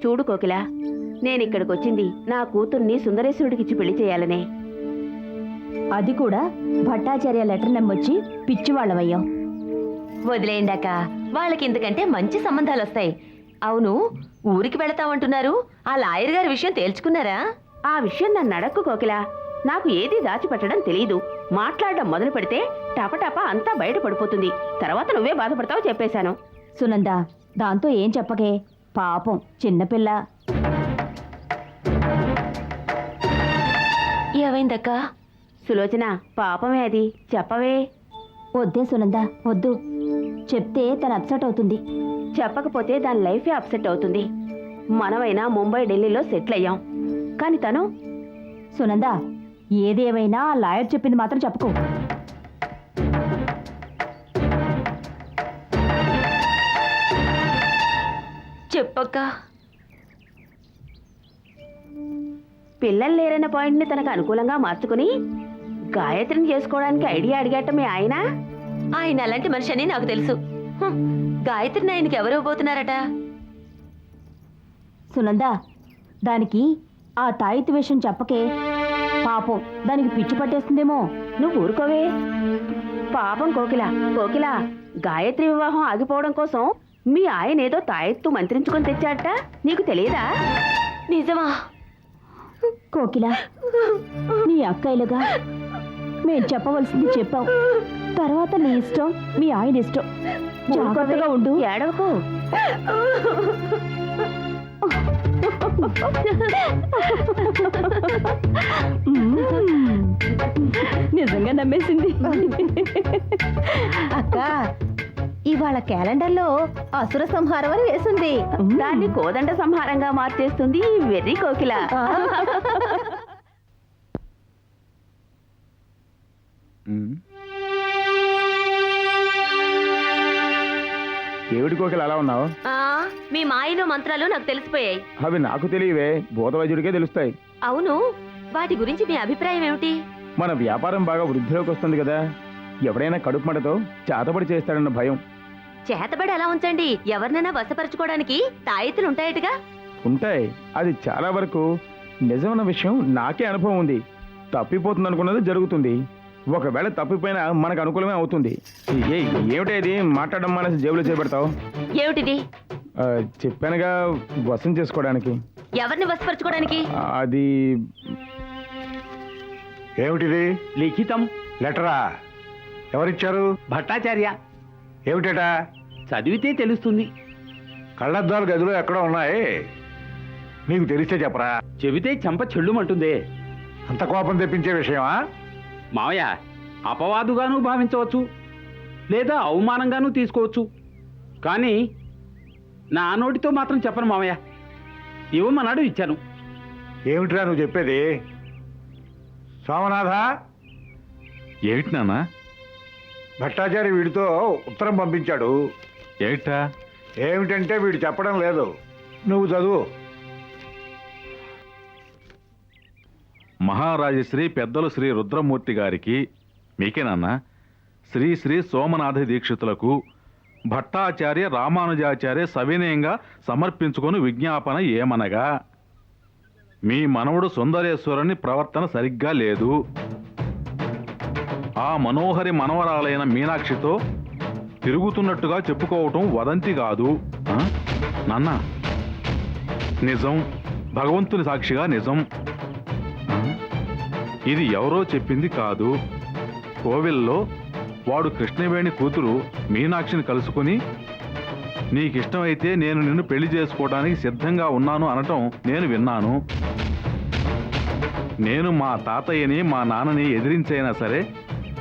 చూడు కోకిల, నేనిక్కడికొచ్చింది నా కూతుర్ని సుందరేశ్వరుడికిచ్చి పెళ్లి చేయాలనే. అది కూడా భట్టాచార్య లెటర్ నమ్మొచ్చి పిచ్చివాళ్ళవయ్యాం. వదిలేయండాక, వాళ్ళకి ఇంతకంటే మంచి సంబంధాలు వస్తాయి. అవును, ఊరికి వెళతామంటున్నారు, ఆ లాయర్ గారి విషయం తేల్చుకున్నారా? ఆ విషయం నన్ను అడక్కు కోకిల. నాకు ఏదీ దాచిపెట్టడం తెలీదు. మాట్లాడడం మొదలు పెడితే టపటప అంతా బయట పడిపోతుంది. తర్వాత నువ్వే బాధపడతావు చెప్పేశాను. సునంద, దాంతో ఏం చెప్పకే, పాపం చిన్నపిల్ల. ఏమైందక్క? సులోచన, పాపమే అది, చెప్పవే. వద్దే సునంద, వద్దు. చెప్తే తను అప్సెట్ అవుతుంది. చెప్పకపోతే దాని లైఫే అప్సెట్ అవుతుంది. మనమైనా ముంబై ఢిల్లీలో సెటిల్ అయ్యాం, కానీ తను. సునంద, ఏదేమైనా ఆ లాయర్ చెప్పింది మాత్రం చెప్పుకో. చెప్పక్క. పిల్లలు లేరన్న పాయింట్ని తనకు అనుకూలంగా మార్చుకుని గాయత్రిని చేసుకోవడానికి ఐడియా అడిగేట మీ ఆయన. ఆయన అలాంటి మనిషి అని నాకు తెలుసు. గాయత్రిని ఆయనకి ఎవరు ఇవ్వబోతున్నారట? సునంద, దానికి ఆ తాయితు విషయం చెప్పకే, పాపం దానికి పిచ్చి పట్టేస్తుందేమో. నువ్వు ఊరుకోవే. పాపం కోకిల. కోకిల, గాయత్రి వివాహం ఆగిపోవడం కోసం మీ ఆయన ఏదో తాయెత్తు మంత్రించుకొని తెచ్చాట, నీకు తెలియదా? నిజమా? కోకిల, నీ అక్కయ్యలుగా మేం చెప్పవలసింది చెప్పావు. తర్వాత నీ ఇష్టం, మీ ఆయన ఇష్టం. జాగ్రత్తగా ఉండు. ఏడవకు. నిజంగా నమ్మేసింది. అక్క, ఇవాళ క్యాలెండర్లో అసుర సంహారం అని వేసింది. దాన్ని కోదండ సంహారంగా మార్చేస్తుంది ఈ వెర్రి కోకిల. ఏమిటి కోకిల అలా ఉన్నావు? మీ మాయలు మంత్రాలు నాకు తెలిసిపోయాయి. అవి నాకు తెలియవే, భూత వైద్యుడికే తెలుస్తాయి. అవును, వాటి గురించి మీ అభిప్రాయం ఏమిటి? మన వ్యాపారం బాగా వృద్ధిలోకి వస్తుంది కదా, ఎవడైనా కడుపు మంటతో చేతబడి చేస్తాడన్న భయం. చేతబడి అలా ఉంచండి, ఎవరినైనా వశపరచుకోవడానికి తాయెత్తులు ఉంటాయటగా. ఉంటాయి, అది చాలా వరకు నిజమైన విషయం. నాకే అనుభవం ఉంది. తప్పిపోతుంది అనుకున్నది జరుగుతుంది. ఒకవేళ తప్పిపోయినా మనకు అనుకూలమే అవుతుంది. ఏమిటా ఇది మాట్లాడడం మానేసి జేబులో చేపెడతావు? ఏమిటిది? చెప్పానుగా, వశం చేసుకోవడానికి. ఎవరిని వశపరచుకోవడానికి? అది ఏమిటిది? లిఖితం. లెటరా? ఎవరిచ్చారు? భట్టాచార్య. ఏమిటట? చదివితే తెలుస్తుంది. కళ్ళద్దాలు గదిలో ఎక్కడో ఉన్నాయి, నీకు తెలిస్తే చెప్పరా. చెబితే చెంప చెల్లుమంటుందే. అంత కోపం తెప్పించే విషయమా? మావయ్య, అపవాదుగాను భావించవచ్చు, లేదా అవమానంగానూ తీసుకోవచ్చు. కానీ నా నోటితో మాత్రం చెప్పను మావయ్య. ఇవ్వమన్నాడు, ఇచ్చాను. ఏమిటిరా నువ్వు చెప్పేది? సోమనాథ, ఏమిటి నాన్న? భట్టాచారి వీడితో ఉత్తరం పంపించాడు. ఏమిటా? ఏమిటంటే వీడు చెప్పడం లేదు, నువ్వు చదువు. మహారాజశ్రీ పెద్దలు శ్రీ రుద్రమూర్తి గారికి, మీకేనన్నా, శ్రీ శ్రీ సోమనాథ దీక్షితులకు భట్టాచార్య రామానుజాచార్య సవినయంగా సమర్పించుకొని విజ్ఞాపన ఏమనగా, మీ మనవడు సుందరేశ్వరుని ప్రవర్తన సరిగ్గా లేదు. ఆ మనోహరి మనవరాలైన మీనాక్షితో తిరుగుతున్నట్టుగా చెప్పుకోవటం వదంతి కాదు. నాన్న, నిజం, భగవంతుని సాక్షిగా నిజం. ఇది ఎవరో చెప్పింది కాదు. కోవిల్లో వాడు కృష్ణవేణి కూతురు మీనాక్షిని కలుసుకుని, నీకిష్టమైతే నేను నిన్ను పెళ్లి చేసుకోవడానికి సిద్ధంగా ఉన్నాను అనటం నేను విన్నాను. నేను మా తాతయ్యని మా నాన్నని ఎదిరించైనా సరే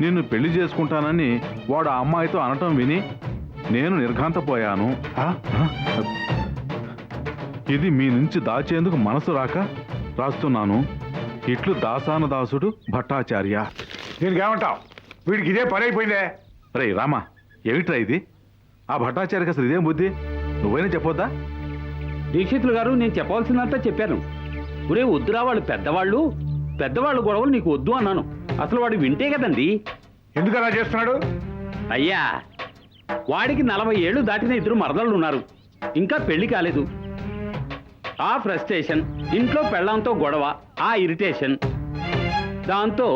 నిన్ను పెళ్లి చేసుకుంటానని వాడు ఆ అమ్మాయితో అనటం విని నేను నిర్ఘాంతపోయాను. ఇది మీ నుంచి దాచేందుకు మనసు రాక రాస్తున్నాను. ఇట్లు దాసానదాసుడు భట్టాచార్య. దీనికేమంటావు? వీడికి ఇదే పని అయిపోయిందే. రే రామా, ఏమిట్రా ఇది? ఆ భట్టాచార్యకి అసలు ఇదేం బుద్ధి? నువ్వైనా చెప్పొద్దా? దీక్షితులు గారు, నేను చెప్పవలసినంత చెప్పాను. ఒరే వద్దురా, వాళ్ళు పెద్దవాళ్ళు, పెద్దవాళ్ళు గొడవలు నీకు వద్దు అన్నాను. అసలు వాడు వింటే కదండి. ఎందుకు అలా చేస్తున్నాడు? అయ్యా, వాడికి 40 ఏళ్ళు దాటిన 2 మరదళ్ళు ఉన్నారు, ఇంకా పెళ్లి కాలేదు. ఆ ఫ్రస్ట్రేషన్, ఇంట్లో పెళ్ళాంతో గొడవ, ఆ ఇరిటేషన్, దాంతో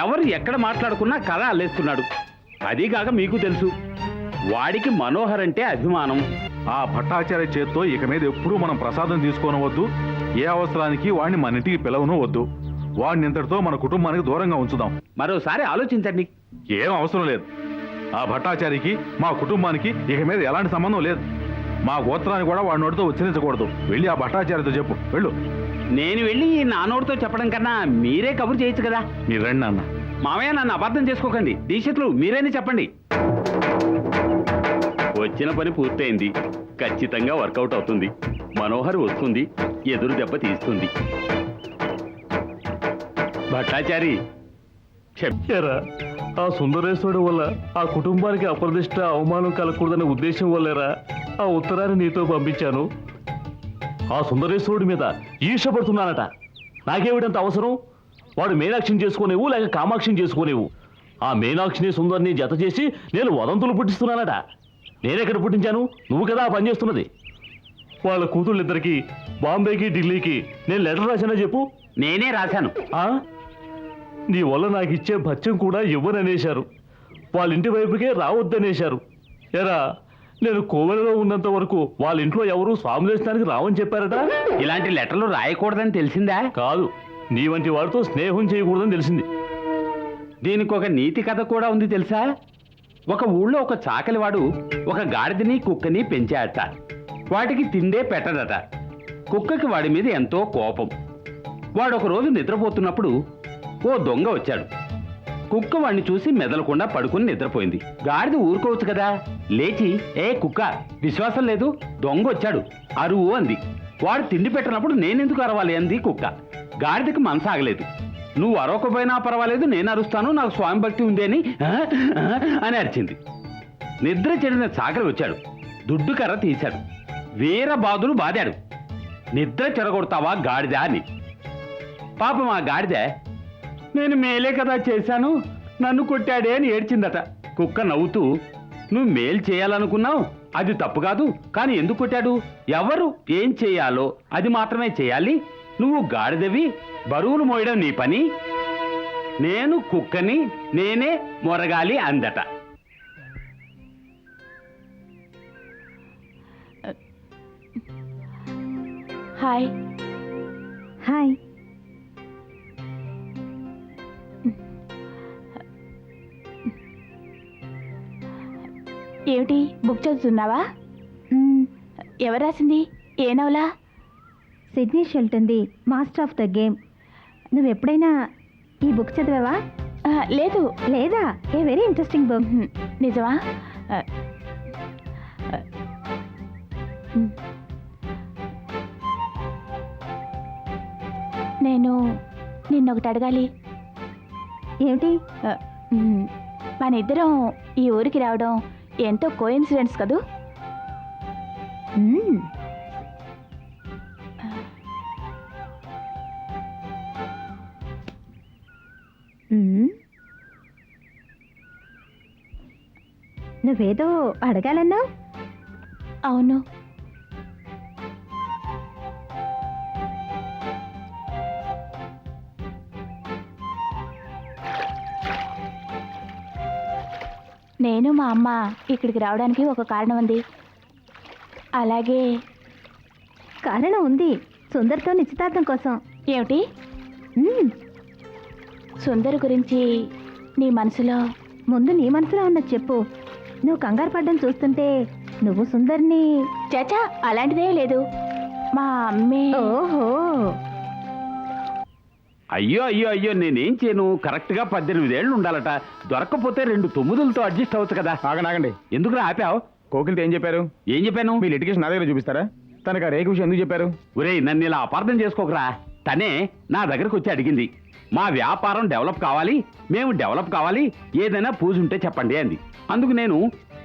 ఎవరు ఎక్కడ మాట్లాడుకున్నా కథ అల్లేస్తున్నాడు. అదీగాక మీకు తెలుసు, వాడికి మనోహర్ అంటే అభిమానం. ఆ భట్టాచార్య చేత్తో ఇక మీద ఎప్పుడూ మనం ప్రసాదం తీసుకోనవద్దు. ఏ అవసరానికి వాడిని మన ఇంటికి పిలవను వద్దు. వాడిని ఇంతటితో మన కుటుంబానికి దూరంగా ఉంచుదాం. మరోసారి ఆలోచించండి. ఏం అవసరం లేదు. ఆ భట్టాచారికి మా కుటుంబానికి ఇక మీద ఎలాంటి సంబంధం లేదు. మా గోత్రాన్ని కూడా వాడి నోటితో ఉచ్చరించకూడదు. వెళ్ళి ఆ భట్టాచార్యతో చెప్పు. వెళ్ళు. నేను వెళ్ళి నా నోటితో చెప్పడం కన్నా మీరే కబురు చేయొచ్చు కదా. మీరు రండి నాన్న. మామయ్య, నన్ను అబద్ధం చేసుకోకండి. దీక్షితులు మీరేనే చెప్పండి. వచ్చిన పని పూర్తయింది. ఖచ్చితంగా వర్కౌట్ అవుతుంది. మనోహర్ వస్తుంది, ఎదురు దెబ్బ తీస్తుంది. భట్టాచారి చెప్పారా? ఆ సుందరేశ్వరుడు వల్ల ఆ కుటుంబానికి అప్రదిష్ట అవమానం కలగకూడదనే ఉద్దేశం వల్లేరా ఆ ఉత్తరాన్ని నీతో పంపించాను. ఆ సుందరేశ్వరుడి మీద ఈర్షపడుతున్నానట. నాకేమిటంత అవసరం? వాడు మీనాక్షిని చేసుకోనేవు లేక కామాక్షిని చేసుకోనేవు. ఆ మీనాక్షిని సుందరిని జత చేసి నేను వదంతులు పుట్టిస్తున్నానట. నేనెక్కడ పుట్టించాను? నువ్వు కదా ఆ పని చేస్తున్నది. వాళ్ళ కూతుళ్ళిద్దరికి బాంబేకి ఢిల్లీకి నేను లెటర్ రాశానో చెప్పు. నేనే రాశాను. ఆ? నీ వల్ల నాకు ఇచ్చే భత్యం కూడా ఇవ్వననేశారు. వాళ్ళ ఇంటి వైపుకే రావద్దనేశారు. ఎరా, నేను కోవెలలో ఉన్నంత వరకు వాళ్ళ ఇంట్లో ఎవరు స్వామిలేసడానికి రావని చెప్పారట. ఇలాంటి లెటర్లు రాయకూడదని తెలిసిందా? కాదు, నీ వంటి వాడితో స్నేహం చేయకూడదని తెలిసింది. దీనికి ఒక నీతి కథ కూడా ఉంది తెలుసా? ఒక ఊళ్ళో ఒక చాకలివాడు ఒక గాడిదని కుక్కని పెంచాడట. వాటికి తిండే పెట్టడట. కుక్కకి వాడి మీద ఎంతో కోపం. వాడు ఒక రోజు నిద్రపోతున్నప్పుడు ఓ దొంగ వచ్చాడు. కుక్క వాడిని చూసి మెదలకుండా పడుకుని నిద్రపోయింది. గాడిద ఊరుకోవచ్చు కదా. లేచి, ఏ కుక్క, విశ్వాసం లేదు, దొంగ వచ్చాడు, అరువు అంది. వాడు తిండి పెట్టినప్పుడు నేనెందుకు అరవాలి అంది కుక్క. గాడిదకి మనసాగలేదు. నువ్వు అరవకపోయినా పర్వాలేదు, నేను అరుస్తాను, నాకు స్వామి భక్తి ఉంది అని అరిచింది. నిద్ర చెడిన చాకలి వచ్చాడు. దుడ్డు కర్ర తీశాడు. వీర బాదులు బాదాడు. నిద్ర చెడగొడతావా గాడిద అని. పాపం ఆ గాడిద, నేను మేలే కదా చేశాను, నన్ను కొట్టాడే అని ఏడ్చిందట. కుక్క నవ్వుతూ, నువ్వు మేలు చేయాలనుకున్నావు, అది తప్పు కాదు, కానీ ఎందుకు కొట్టాడు? ఎవరు ఏం చేయాలో అది మాత్రమే చేయాలి. నువ్వు గాడిదవి, బరువులు మోయడం నీ పని, నేను కుక్కని, నేనే మొరగాలి అందట. హాయ్. హాయ్. ఏమిటి బుక్ చదువుతున్నావా? ఎవరు రాసింది? ఏ నవలా? సిడ్నీ షెల్టన్ది మాస్టర్ ఆఫ్ ద గేమ్. నువ్వు ఎప్పుడైనా ఈ బుక్ చదివావా? లేదు. లేదా? A very interesting book. నిజమా? నేను నిన్నొకటి అడగాలి. ఏమిటి? మన ఇద్దరం ఈ ఊరికి రావడం ఎంతో కోఇన్సిడెన్స్ కదూ? నువ్వేదో అడగాలన్నావు. అవును. నేను మా అమ్మ ఇక్కడికి రావడానికి ఒక కారణం ఉంది. అలాగే కారణం ఉంది. సుందర్తో నిశ్చితార్థం కోసం. ఏమిటి? సుందర్ గురించి నీ మనసులో? ముందు నీ మనసులో ఉన్నది చెప్పు. నువ్వు కంగారు పడ్డం చూస్తుంటే నువ్వు సుందర్ని... చాచా, అలాంటిదే లేదు. మా అమ్మే... ఓహో. అయ్యో అయ్యో అయ్యో, నేనేం చేయను? కరెక్ట్గా 18 ఏళ్ళు ఉండాలట. దొరక్కపోతే 2 9తో అడ్జస్ట్ అవ్వచ్చు కదా. ఆగండి. ఎందుకు ఆపావు? కోకిలతో ఏం చెప్పారు? ఏం చెప్పాను? మీ లిటిగేషన్ నా దగ్గర చూపిస్తారా? తనకు ఆ రేఖ విషయం ఎందుకు చెప్పారు? ఒరేయ్, నన్ను ఇలా అపార్థం చేసుకోకరా. తనే నా దగ్గరకు వచ్చి అడిగింది. మా వ్యాపారం డెవలప్ కావాలి, మేము డెవలప్ కావాలి, ఏదైనా పూజ ఉంటే చెప్పండి అంది. అందుకు నేను,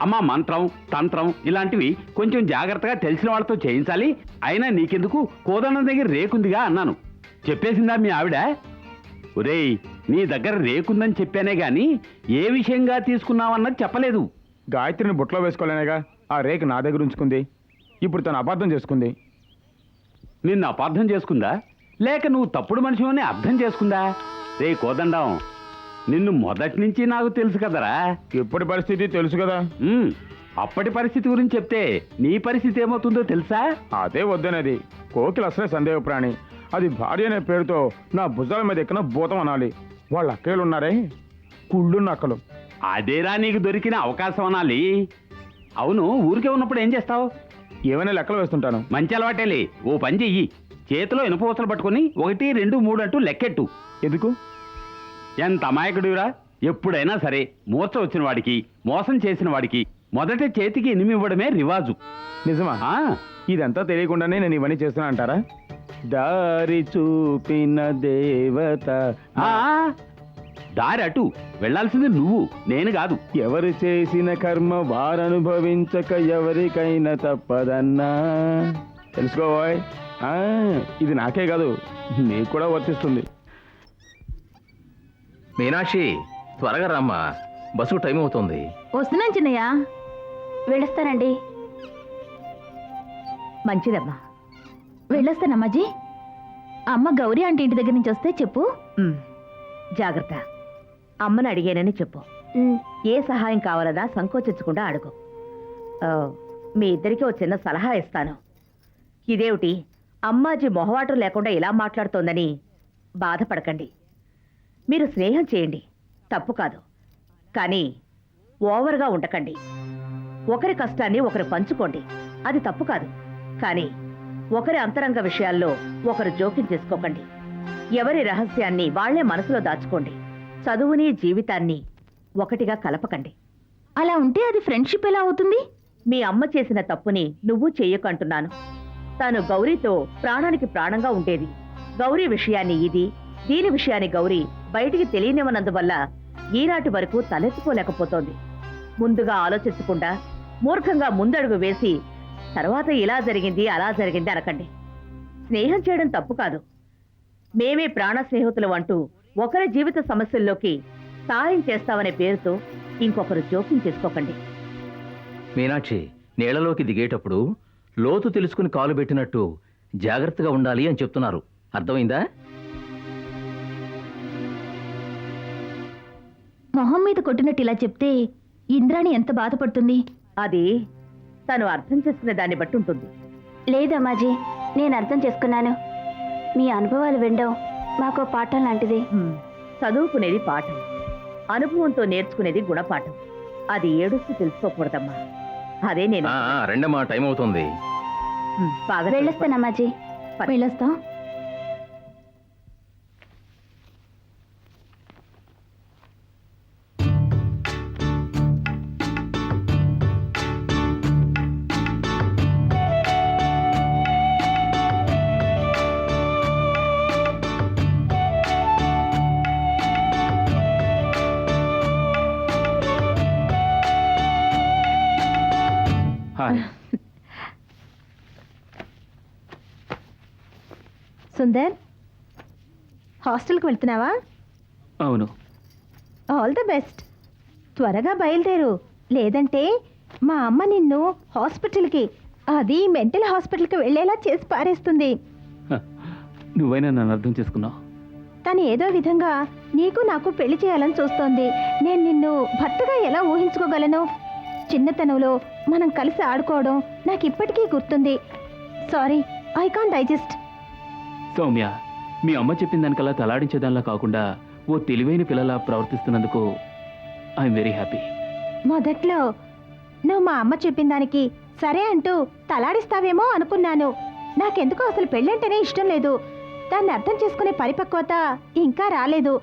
అమ్మ, మంత్రం తంత్రం ఇలాంటివి కొంచెం జాగ్రత్తగా తెలిసిన వాళ్ళతో చేయించాలి, అయినా నీకెందుకు, కోదన్న దగ్గర రేకుందిగా అన్నాను. చెప్పేసిందా మీ ఆవిడ? ఒరేయ్, నీ దగ్గర రేకుందని చెప్పానే గాని ఏ విషయంగా తీసుకున్నావన్నది చెప్పలేదు. గాయత్రిని బుట్టలో వేసుకోలేనేగా ఆ రేఖ నా దగ్గర ఉంచుకుంది. ఇప్పుడు తను అపార్థం చేసుకుంది. నిన్ను అపార్థం చేసుకుందా లేక నువ్వు తప్పుడు మనిషివని అర్థం చేసుకుందా? రే కోదండం, నిన్ను మొదటి నుంచి నాకు తెలుసు కదరా. ఇప్పటి పరిస్థితి తెలుసు కదా. అప్పటి పరిస్థితి గురించి చెప్తే నీ పరిస్థితి ఏమవుతుందో తెలుసా? అదే వద్దనేది. కోకిల అసలే సందేహ ప్రాణి. అది భార్య అనే పేరుతో నా భుజాల మీద ఎక్కిన భూతం అనాలి. వాళ్ళ అక్కలు ఉన్నారే, కుళ్ళు నక్కలు. అదేరా నీకు దొరికిన అవకాశం అనాలి. అవును, ఊరికే ఉన్నప్పుడు ఏం చేస్తావు? ఏమైనా లెక్కలు వేస్తుంటాను. మంచి అలవాటేలే. ఓ పని చెయ్యి, చేతిలో ఇనుపవసలు పట్టుకుని 1, 2, 3 అంటూ లెక్కెట్టు. ఎందుకు? ఎంత అమాయకుడిరా. ఎప్పుడైనా సరే మూర్ఛ వచ్చిన వాడికి, మోసం చేసిన వాడికి మొదట చేతికి ఇనిమివ్వడమే రివాజు. నిజమా? ఆ, ఇదంతా తెలియకుండానే నేను ఇవన్నీ చేస్తున్నా అంటారా? దారి చూపిన దేవత. ఆ, దారి అటు వెళ్ళాల్సింది నువ్వు, నేను కాదు. ఎవరు చేసిన కర్మ వారనుభవించక ఎవరికైనా తప్పదన్నా. తెలుసుకోవాయ్. ఇది నాకే కాదు, నీకు కూడా వర్తిస్తుంది. మీనాక్షి, త్వరగా రమ్మా, బస్సు టైం అవుతుంది. వస్తున్నాను చిన్నయ్య. వెళ్ళొస్తానండి. మంచిదమ్మా, వెళ్ళొస్తానమ్మాజీ. అమ్మ గౌరీ ఆంటీ ఇంటి దగ్గర నుంచి వస్తే చెప్పు. జాగ్రత్త. అమ్మని అడిగానని చెప్పు. ఉమ్, ఏ సహాయం కావాలన్నా సంకోచించకుండా అడుగు. మీ ఇద్దరికీ ఒక చిన్న సలహా ఇస్తాను. ఇదేమిటి అమ్మాజీ మొహవాటం లేకుండా ఇలా మాట్లాడుతోందని బాధపడకండి. మీరు స్నేహం చేయండి, తప్పు కాదు. కానీ ఓవర్గా ఉండకండి. ఒకరి కష్టాన్ని ఒకరు పంచుకోండి, అది తప్పు కాదు. కానీ ఒకరి అంతరంగ విషయాల్లో ఒకరు జోక్యం చేసుకోకండి. ఎవరి రహస్యాన్ని వాళ్లే మనసులో దాచుకోండి. చదువుని జీవితాన్ని ఒకటిగా కలపకండి. అలా ఉంటే అది ఫ్రెండ్షిప్ ఎలా అవుతుంది? మీ అమ్మ చేసిన తప్పుని నువ్వు చెయ్యకంటున్నాను. తను గౌరీతో ప్రాణానికి ప్రాణంగా ఉండేది. గౌరీ విషయాన్ని ఇది, దీని విషయాన్ని గౌరీ బయటికి తెలియనివ్వనందువల్ల ఈనాటి వరకు తలెత్తుకోలేకపోతోంది. ముందుగా ఆలోచించకుండా మూర్ఖంగా ముందడుగు వేసి తర్వాత ఇలా జరిగింది అలా జరిగింది అనకండి. స్నేహం చేయడం తప్పు కాదు. మేమే ప్రాణ స్నేహితులు అంటూ ఒకరి జీవిత సమస్యల్లోకి సాయం చేస్తామనే పేరుతో ఇంకొకరు జోక్యం చేసుకోకండి. మీనాక్షి, నీళ్లలోకి దిగేటప్పుడు లోతు తెలుసుకుని కాలు పెట్టినట్టు జాగ్రత్తగా ఉండాలి అని చెప్తున్నారు. అర్థమైందా? మొహం మీద కొట్టినట్టు ఇలా చెప్తే ఇంద్రాణి ఎంత బాధపడుతుంది? అది తను అర్థం చేసుకునే దాన్ని బట్టి ఉంటుంది. లేదమ్మాజీ, నేను అర్థం చేసుకున్నాను. మీ అనుభవాలు వినడం మాకు పాఠం లాంటిది. చదువుకునేది పాఠం, అనుభవంతో నేర్చుకునేది గుణపాఠం. అది ఏడుస్తూ తెలుసుకోకూడదమ్మా. అదే నేను. రెండమ్మా, టైం అవుతుంది. బాగా వెళ్ళొస్తానమ్మాజీ. వెళ్ళొస్తాం. హాయ్. సుందర్, హాస్టల్కి వెళ్తున్నావా? అవును. All the best. త్వరగా బయలుదేరు, లేదంటే మా అమ్మ నిన్ను హాస్పిటల్కి, అది మెంటల్ హాస్పిటల్కి వెళ్ళేలా చేసి పారేస్తుంది. నువ్వైనా నన్ను అర్థం చేసుకున్నావు. తను ఏదో విధంగా నీకు నాకు పెళ్లి చేయాలని చూస్తోంది. నేను నిన్ను భర్తగా ఎలా ఊహించుకోగలను? చిన్నతనంలో మనం కలిసి ఆడుకోవడం నాకు ఇప్పటికీ గుర్తుంది. Sorry, I can't digest. Soumya, మీ అమ్మ చెప్పిన దానికల్లా తలాడించేదానిలా కాకుండా ఓ తెలివైన పిల్లలా ప్రవర్తిస్తున్నందుకు ఐఎమ్ వెరీ హ్యాపీ. మొదట్లో నువ్వు మా అమ్మ చెప్పిన దానికి సరే అంటూ తలాడిస్తావేమో అనుకున్నాను. నాకెందుకో అసలు పెళ్ళంటేనే ఇష్టం లేదు. దాన్ని అర్థం చేసుకునే పరిపక్వత ఇంకా రాలేదు.